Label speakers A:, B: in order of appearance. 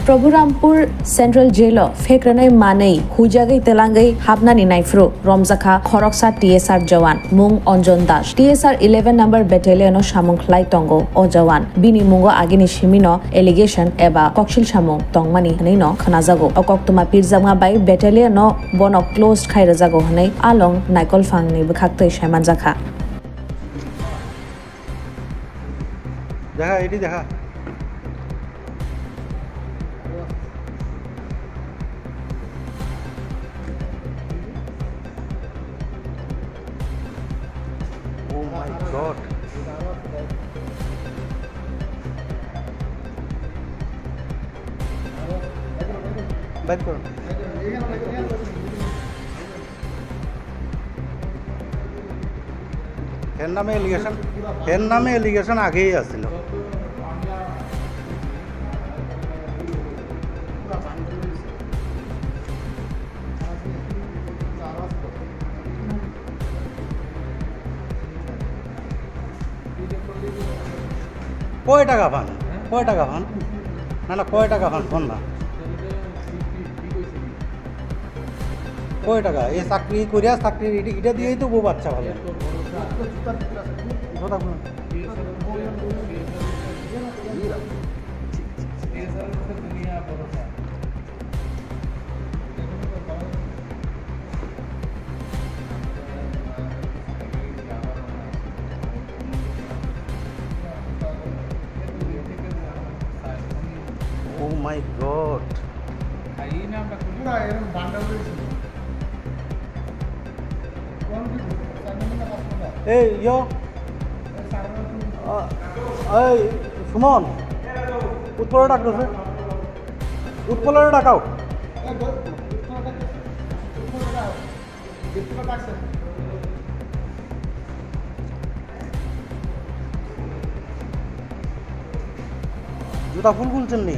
A: प्रभुरामपुर central jail फेक्रनै मानै हुजागै तेलांगै हाबनानि नायफ्रु रमजाखा खरकसा TSR जवान मुंग अंजन दास टीएसआर 11 नंबर बेटालियन सामुंखलाय तंगो ओ जवान बिनि मुंगो आगिनि सिमिनो एलिगेशन एबा कक्सिल सामुं तंगमानि हनैनो खनाजागो अकक्तमा पिरजामा बाय बेटालियन बन क्लोज खायरजागो हनै आलं नायकलफांनि बखाक्तै सायमानजाखा
B: দেখা এটি দেখা Oh my God. बैठ करो এর নামে এলিগেশন আগেই আসছিল কয় টাকা পান না কয় টাকা পান ফোন না কয় টাকা এই চাকরি করিয়া চাকরি এটা দিয়েই তো বউ বাচ্চা ভালো Oh my God. Hey yo. Hey Suman. Utpala ডাকলো স্যার উৎপলা ডাকাও জুতা ফুল খুলছেন নি